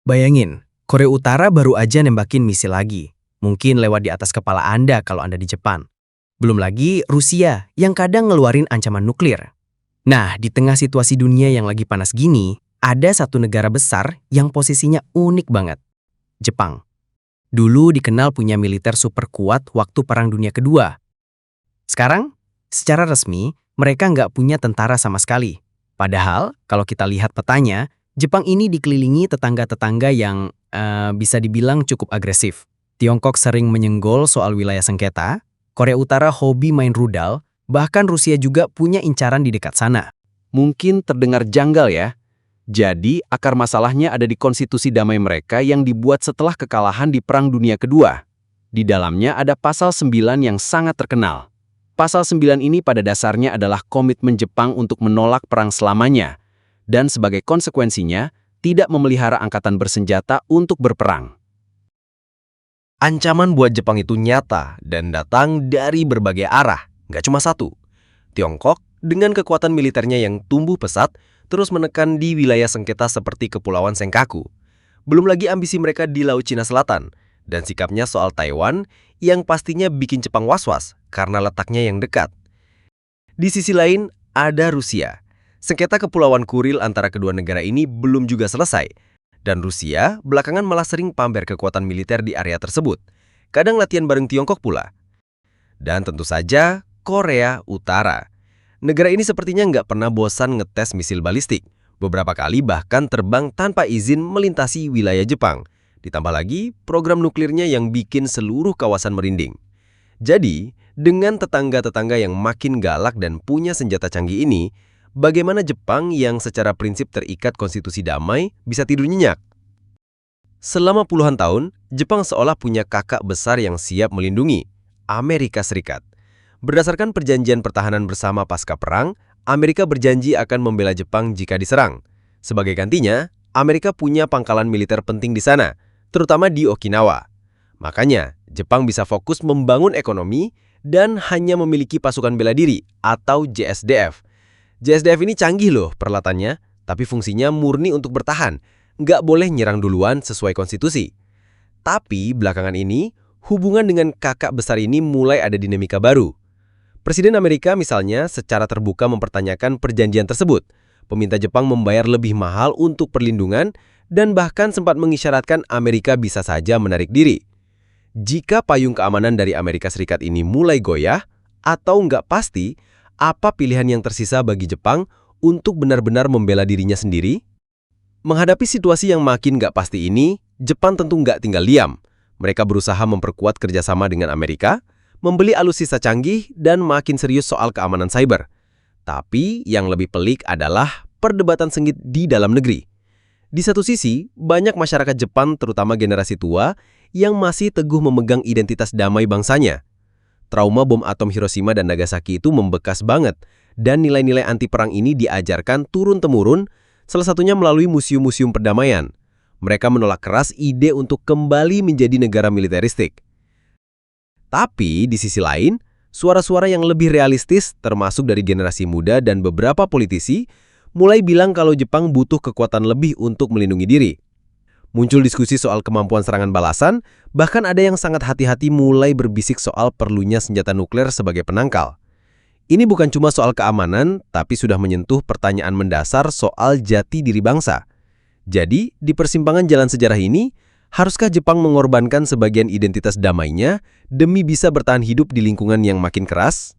Bayangin, Korea Utara baru aja nembakin misil lagi. Mungkin lewat di atas kepala Anda kalau Anda di Jepang. Belum lagi Rusia yang kadang ngeluarin ancaman nuklir. Nah, di tengah situasi dunia yang lagi panas gini, ada satu negara besar yang posisinya unik banget. Jepang. Dulu dikenal punya militer super kuat waktu Perang Dunia Kedua. Sekarang, secara resmi, mereka nggak punya tentara sama sekali. Padahal, kalau kita lihat petanya, Jepang ini dikelilingi tetangga-tetangga yang bisa dibilang cukup agresif. Tiongkok sering menyenggol soal wilayah sengketa, Korea Utara hobi main rudal, bahkan Rusia juga punya incaran di dekat sana. Mungkin terdengar janggal ya. Jadi, akar masalahnya ada di konstitusi damai mereka yang dibuat setelah kekalahan di Perang Dunia Kedua. Di dalamnya ada pasal 9 yang sangat terkenal. Pasal 9 ini pada dasarnya adalah komitmen Jepang untuk menolak perang selamanya, dan sebagai konsekuensinya, tidak memelihara angkatan bersenjata untuk berperang. Ancaman buat Jepang itu nyata dan datang dari berbagai arah, nggak cuma satu. Tiongkok, dengan kekuatan militernya yang tumbuh pesat, terus menekan di wilayah sengketa seperti Kepulauan Senkaku. Belum lagi ambisi mereka di Laut Cina Selatan, dan sikapnya soal Taiwan yang pastinya bikin Jepang was-was karena letaknya yang dekat. Di sisi lain, ada Rusia. Sengketa Kepulauan Kuril antara kedua negara ini belum juga selesai, dan Rusia belakangan malah sering pamer kekuatan militer di area tersebut. Kadang latihan bareng Tiongkok pula. Dan tentu saja, Korea Utara. Negara ini sepertinya nggak pernah bosan ngetes misil balistik. Beberapa kali bahkan terbang tanpa izin melintasi wilayah Jepang. Ditambah lagi, program nuklirnya yang bikin seluruh kawasan merinding. Jadi, dengan tetangga-tetangga yang makin galak dan punya senjata canggih ini, bagaimana Jepang yang secara prinsip terikat konstitusi damai bisa tidur nyenyak? Selama puluhan tahun, Jepang seolah punya kakak besar yang siap melindungi, Amerika Serikat. Berdasarkan perjanjian pertahanan bersama pasca perang, Amerika berjanji akan membela Jepang jika diserang. Sebagai gantinya, Amerika punya pangkalan militer penting di sana, terutama di Okinawa. Makanya, Jepang bisa fokus membangun ekonomi dan hanya memiliki pasukan bela diri atau JSDF. JSDF ini canggih loh peralatannya, tapi fungsinya murni untuk bertahan, nggak boleh nyerang duluan sesuai konstitusi. Tapi belakangan ini, hubungan dengan kakak besar ini mulai ada dinamika baru. Presiden Amerika misalnya secara terbuka mempertanyakan perjanjian tersebut, meminta Jepang membayar lebih mahal untuk perlindungan, dan bahkan sempat mengisyaratkan Amerika bisa saja menarik diri. Jika payung keamanan dari Amerika Serikat ini mulai goyah, atau nggak pasti, apa pilihan yang tersisa bagi Jepang untuk benar-benar membela dirinya sendiri? Menghadapi situasi yang makin nggak pasti ini, Jepang tentu nggak tinggal diam. Mereka berusaha memperkuat kerjasama dengan Amerika, membeli alutsista canggih, dan makin serius soal keamanan cyber. Tapi yang lebih pelik adalah perdebatan sengit di dalam negeri. Di satu sisi, banyak masyarakat Jepang, terutama generasi tua, yang masih teguh memegang identitas damai bangsanya. Trauma bom atom Hiroshima dan Nagasaki itu membekas banget, dan nilai-nilai anti perang ini diajarkan turun-temurun, salah satunya melalui museum-museum perdamaian. Mereka menolak keras ide untuk kembali menjadi negara militeristik. Tapi di sisi lain, suara-suara yang lebih realistis, termasuk dari generasi muda dan beberapa politisi, mulai bilang kalau Jepang butuh kekuatan lebih untuk melindungi diri. Muncul diskusi soal kemampuan serangan balasan, bahkan ada yang sangat hati-hati mulai berbisik soal perlunya senjata nuklir sebagai penangkal. Ini bukan cuma soal keamanan, tapi sudah menyentuh pertanyaan mendasar soal jati diri bangsa. Jadi, di persimpangan jalan sejarah ini, haruskah Jepang mengorbankan sebagian identitas damainya demi bisa bertahan hidup di lingkungan yang makin keras?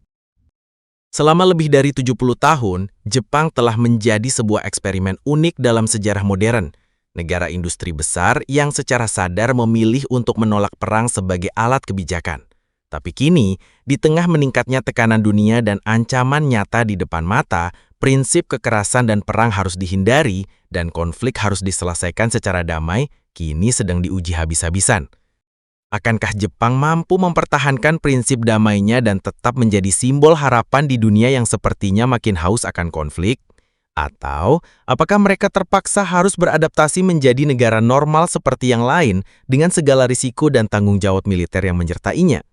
Selama lebih dari 70 tahun, Jepang telah menjadi sebuah eksperimen unik dalam sejarah modern. Negara industri besar yang secara sadar memilih untuk menolak perang sebagai alat kebijakan. Tapi kini, di tengah meningkatnya tekanan dunia dan ancaman nyata di depan mata, prinsip kekerasan dan perang harus dihindari dan konflik harus diselesaikan secara damai, kini sedang diuji habis-habisan. Akankah Jepang mampu mempertahankan prinsip damainya dan tetap menjadi simbol harapan di dunia yang sepertinya makin haus akan konflik? Atau, apakah mereka terpaksa harus beradaptasi menjadi negara normal seperti yang lain dengan segala risiko dan tanggung jawab militer yang menyertainya?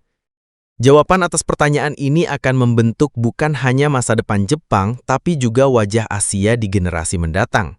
Jawaban atas pertanyaan ini akan membentuk bukan hanya masa depan Jepang, tapi juga wajah Asia di generasi mendatang.